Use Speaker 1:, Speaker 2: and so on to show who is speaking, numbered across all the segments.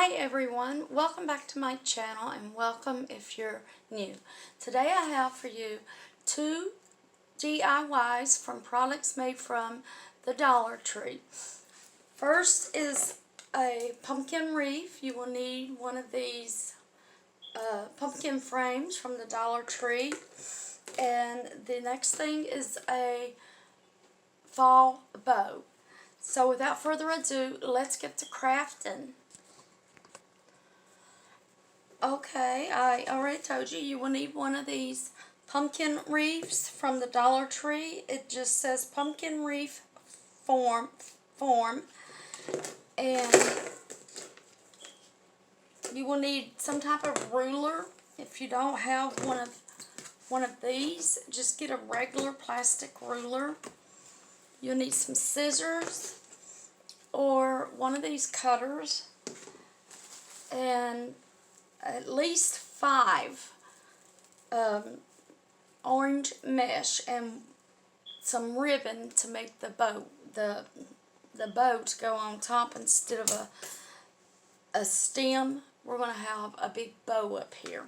Speaker 1: Hi everyone, welcome back to my channel and welcome if you're new. Today I have for you two DIYs from products made from the Dollar Tree. First is a pumpkin wreath. You will need one of these pumpkin frames from the Dollar Tree. And the next thing is a fall bow. So without further ado, let's get to crafting. Okay, I already told you, you will need one of these pumpkin wreaths from the Dollar Tree. It just says pumpkin wreath form, and you will need some type of ruler. If you don't have one of these, just get a regular plastic ruler. You'll need some scissors or one of these cutters and at least 5 orange mesh and some ribbon to make the bow to go on top instead of a stem. We're going to have a big bow up here.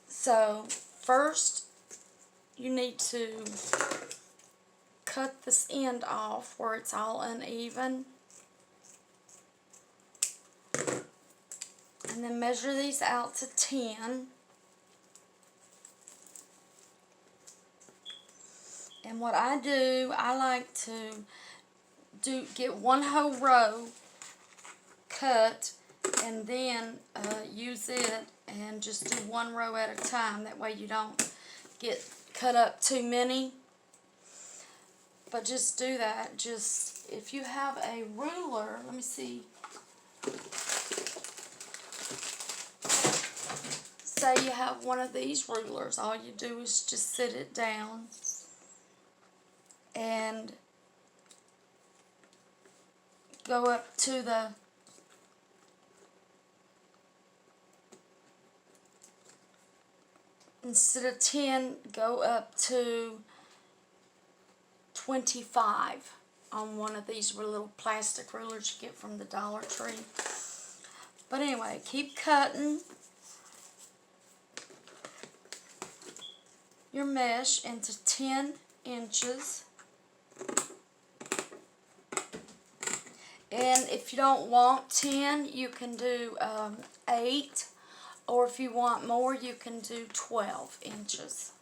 Speaker 1: So first you need to cut this end off where it's all uneven. And then measure these out to 10. And what I do, I like to get one whole row cut and then use it and just do one row at a time. That way you don't get cut up too many. But just do that. Just if you have a ruler, let me see. Say you have one of these rulers, all you do is just sit it down and go up to the instead of 10, go up to 25 on one of these little plastic rulers you get from the Dollar Tree. But anyway, keep cutting your mesh into 10 inches. And if you don't want 10, you can do 8, or if you want more, you can do 12 inches.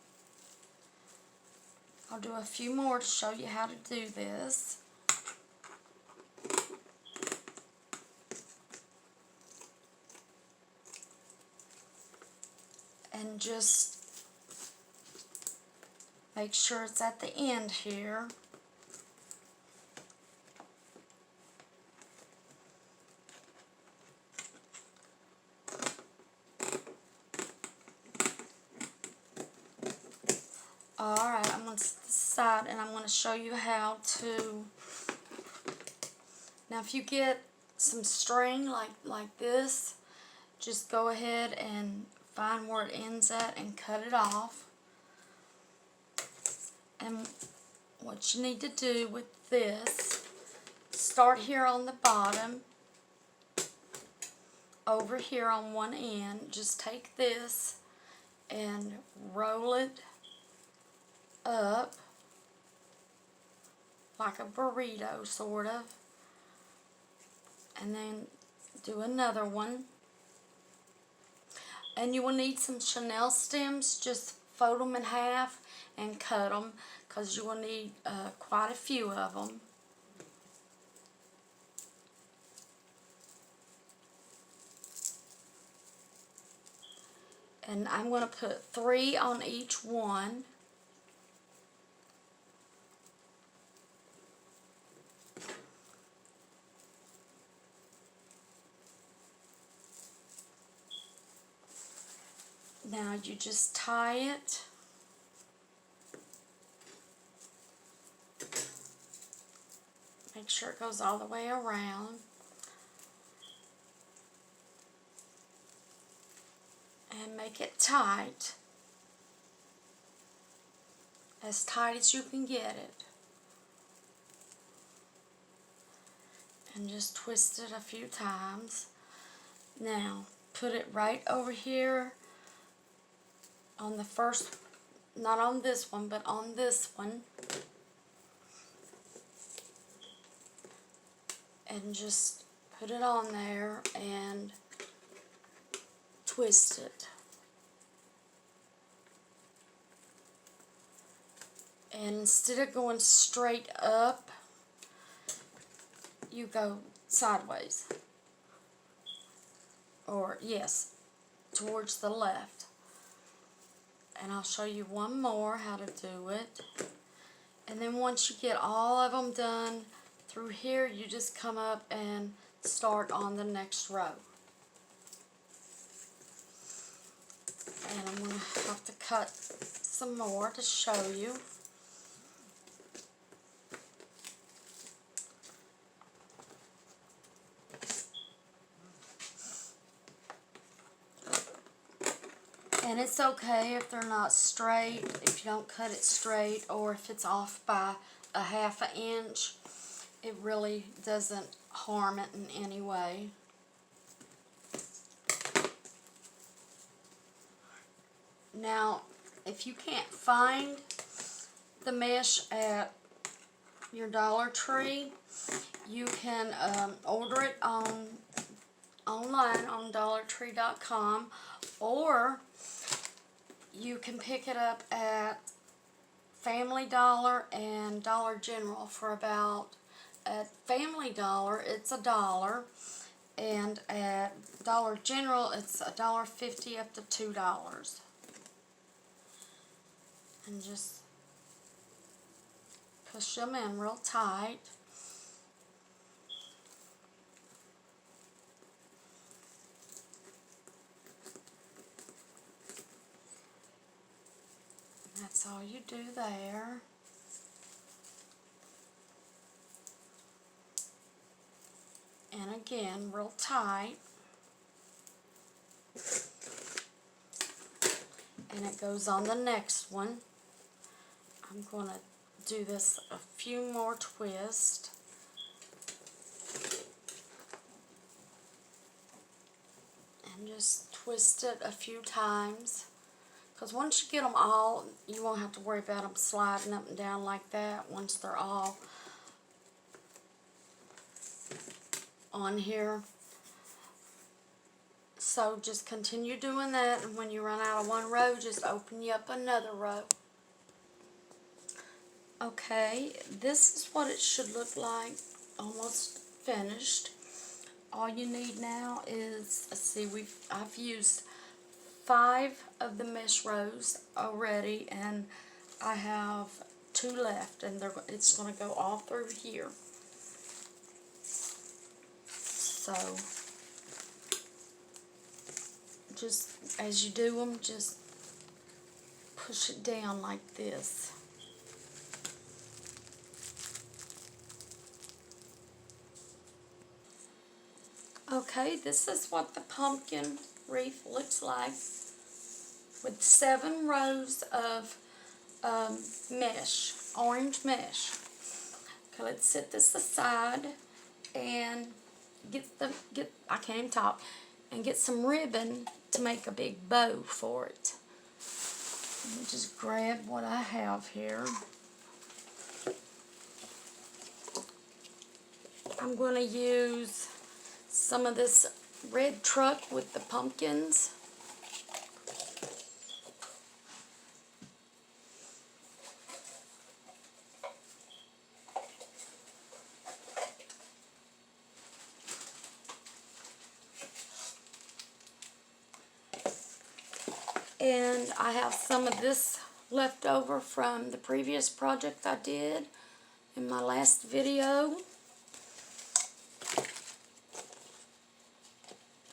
Speaker 1: I'll do a few more to show you how to do this. And just make sure it's at the end here. Alright, I'm going to set this aside and I'm going to show you how to... Now if you get some string like this, just go ahead and find where it ends at and cut it off. And what you need to do with this, start here on the bottom, over here on one end, just take this and roll it up like a burrito sort of, and then do another one. And you will need some chenille stems. Just fold them in half and cut them, because you will need quite a few of them. And I'm going to put 3 on each one. Now you just tie it. Make sure it goes all the way around. And make it tight. As tight as you can get it. And just twist it a few times. Now, put it right over here on the first, not on this one, but on this one. And just put it on there and twist it. And instead of going straight up, you go sideways. Or, yes, towards the left. And I'll show you one more how to do it. And then once you get all of them done through here, you just come up and start on the next row. And I'm going to have to cut some more to show you. And it's okay if they're not straight, if you don't cut it straight, or if it's off by a ½ inch. It really doesn't harm it in any way. Now, if you can't find the mesh at your Dollar Tree, you can order it online on DollarTree.com, or you can pick it up at Family Dollar and Dollar General for about, at Family Dollar it's $1, and at Dollar General it's $1.50 up to $2. And just push them in real tight. That's all you do there. And again, real tight. And it goes on the next one. I'm going to do this a few more twists. And just twist it a few times. Because once you get them all, you won't have to worry about them sliding up and down like that once they're all on here. So just continue doing that, and when you run out of one row, just open you up another row. Okay, this is what it should look like, almost finished. All you need now is, let's see, I've used 5 of the mesh rows already, and I have 2 left, and it's going to go all through here. So just as you do them, just push it down like this. Okay, this is what the pumpkin wreath looks like with 7 rows of mesh, orange mesh. Okay, let's set this aside and I can't even talk, and get some ribbon to make a big bow for it. Let me just grab what I have here. I'm going to use some of this red truck with the pumpkins. And I have some of this left over from the previous project I did in my last video.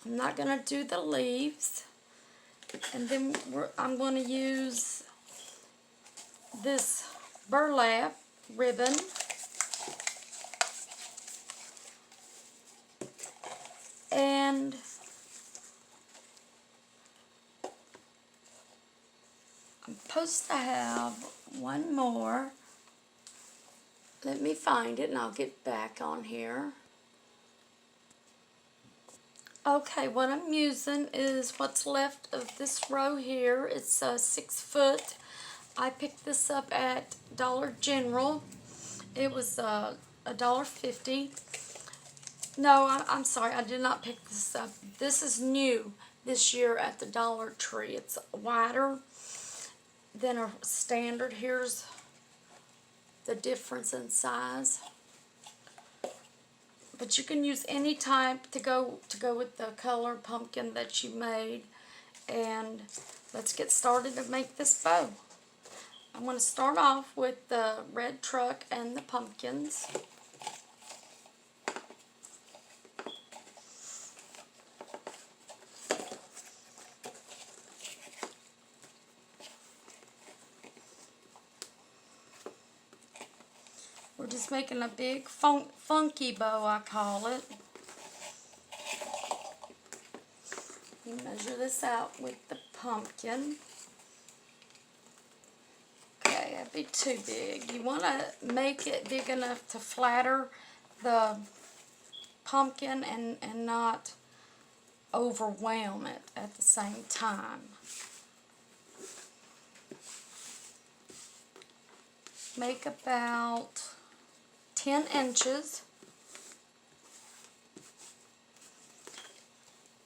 Speaker 1: I'm not going to do the leaves. And then I'm going to use this burlap ribbon. And I'm supposed to have one more. Let me find it and I'll get back on here. Okay, what I'm using is what's left of this row here. It's 6 foot. I picked this up at Dollar General. It was $1.50. No, I'm sorry, I did not pick this up. This is new this year at the Dollar Tree. It's wider than a standard. Here's the difference in size. But you can use any type to go with the color pumpkin that you made. And let's get started to make this bow. I'm going to start off with the red truck and the pumpkins. We're just making a big funky bow, I call it. You measure this out with the pumpkin. Okay, that'd be too big. You want to make it big enough to flatter the pumpkin and not overwhelm it at the same time. Make about 10 inches.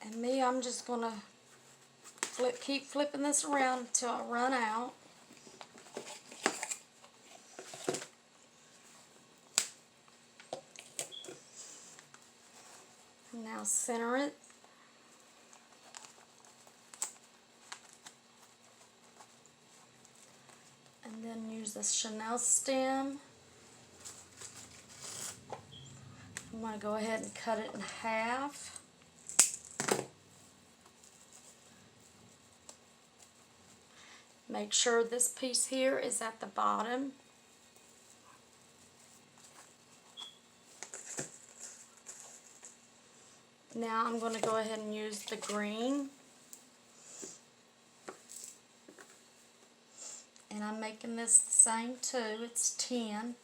Speaker 1: And me, I'm just going to keep flipping this around until I run out. Now center it. And then use the chenille stem. I'm going to go ahead and cut it in half. Make sure this piece here is at the bottom. Now I'm going to go ahead and use the green. And I'm making this the same too. It's 10.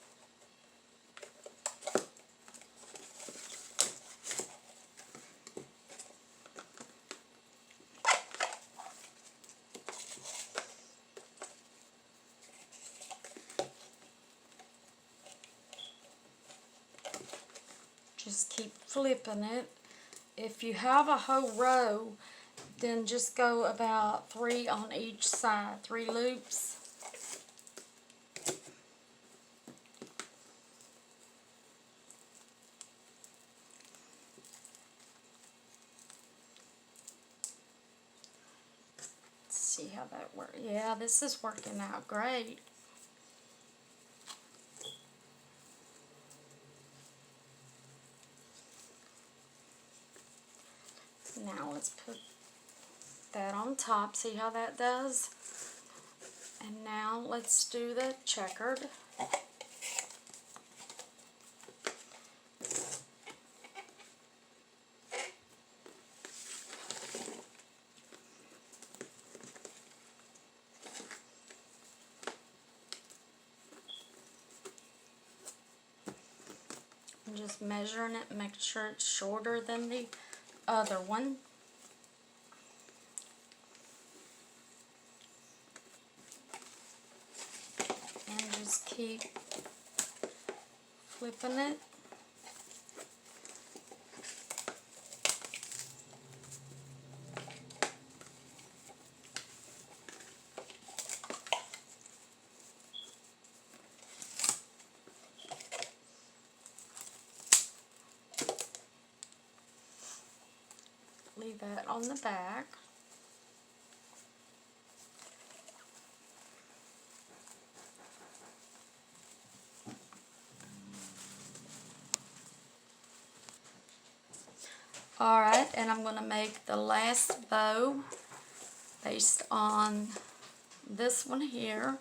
Speaker 1: Just keep flipping it. If you have a whole row, then just go about 3 on each side, 3 loops. Let's see how that works. Yeah, this is working out great. Now let's put that on top. See how that does? And now let's do the checkered. I'm just measuring it, make sure it's shorter than the other one. And just keep flipping it. Leave that on the back. Alright, and I'm going to make the last bow based on this one here.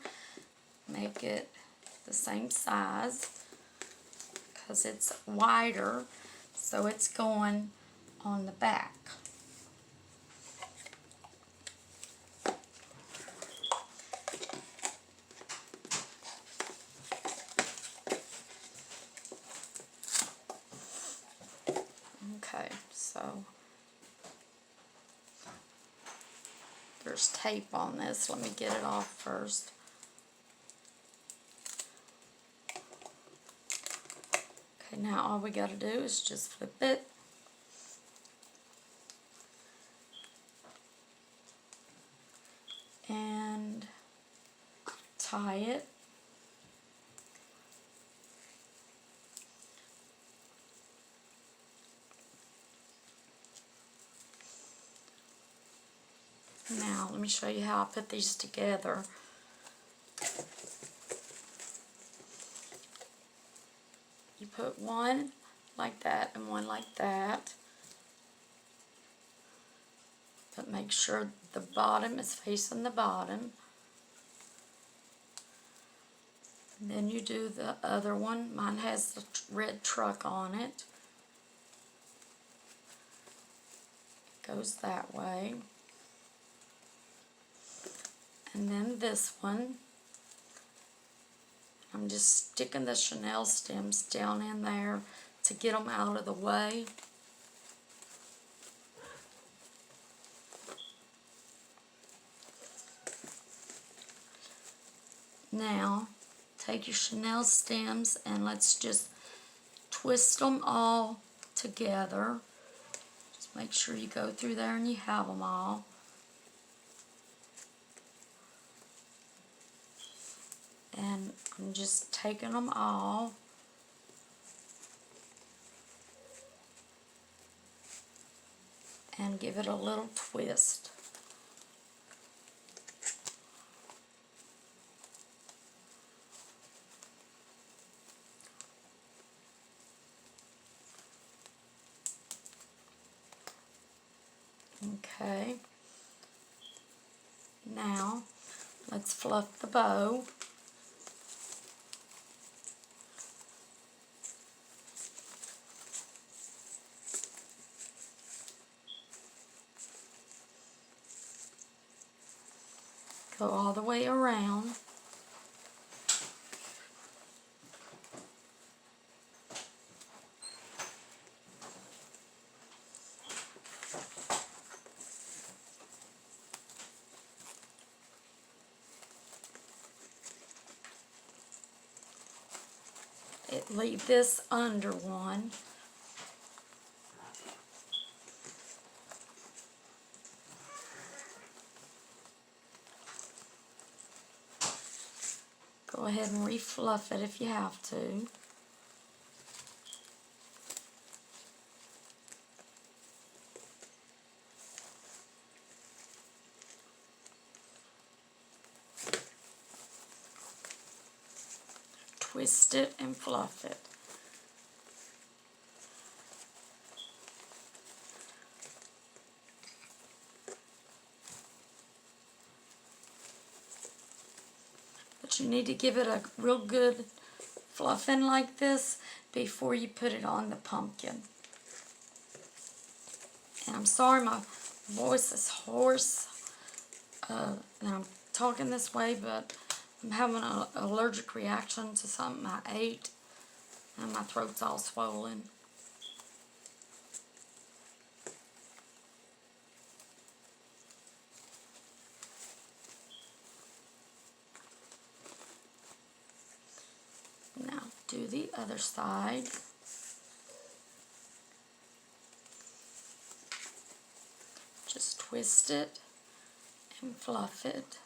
Speaker 1: Make it the same size because it's wider, so it's going on the back. Okay, so there's tape on this. Let me get it off first. Okay, now all we got to do is just flip it. And tie it. Now, let me show you how I put these together. You put one like that and one like that. But make sure the bottom is facing the bottom. And then you do the other one. Mine has the red truck on it. It goes that way. And then this one, I'm just sticking the chenille stems down in there to get them out of the way. Now, take your chenille stems and let's just twist them all together. Just make sure you go through there and you have them all. And I'm just taking them all and give it a little twist. Okay. Now, let's fluff the bow. Go all the way around. Leave this under one. Go ahead and refluff it if you have to. Twist it and fluff it. But you need to give it a real good fluffing like this before you put it on the pumpkin. And I'm sorry my voice is hoarse and I'm talking this way, but I'm having an allergic reaction to something I ate and my throat's all swollen. Now do the other side. Just twist it and fluff it.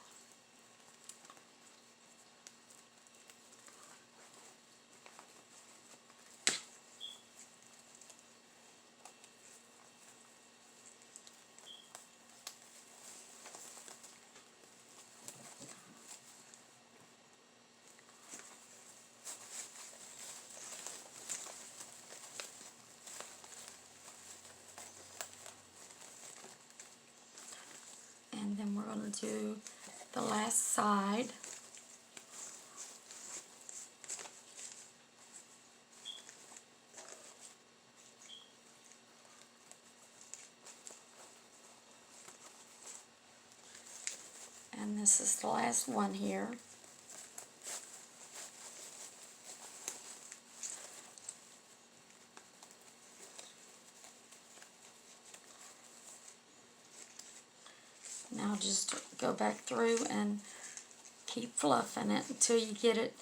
Speaker 1: And then we're going to do the last side. And this is the last one here. Now just go back through and keep fluffing it until you get it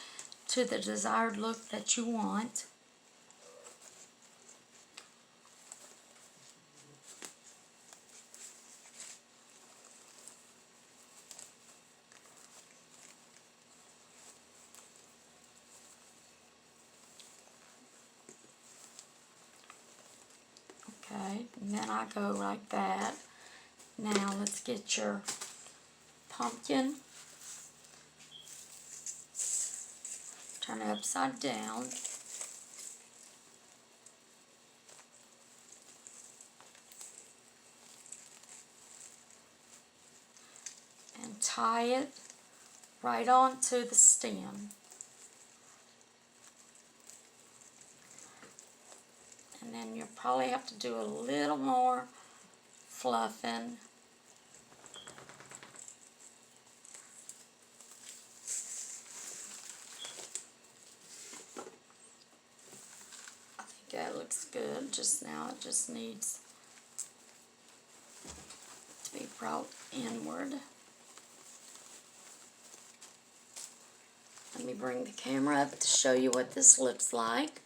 Speaker 1: to the desired look that you want. Okay, and then I go like that. Now let's get your pumpkin. Turn it upside down. And tie it right onto the stem. And then you'll probably have to do a little more fluffing. I think that looks good. Just now it just needs to be brought inward. Let me bring the camera up to show you what this looks like.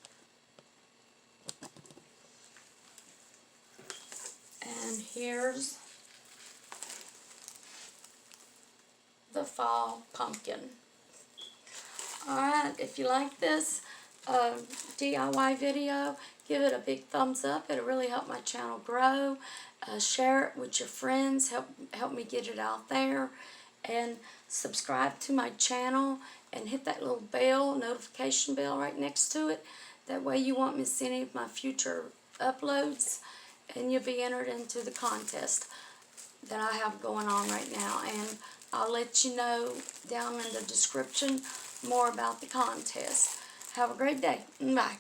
Speaker 1: And here's the fall pumpkin. Alright, if you like this DIY video, give it a big thumbs up. It'll really help my channel grow. Share it with your friends. Help me get it out there. And subscribe to my channel and hit that little bell, notification bell right next to it. That way you won't miss any of my future uploads, and you'll be entered into the contest that I have going on right now. And I'll let you know down in the description more about the contest. Have a great day. Bye.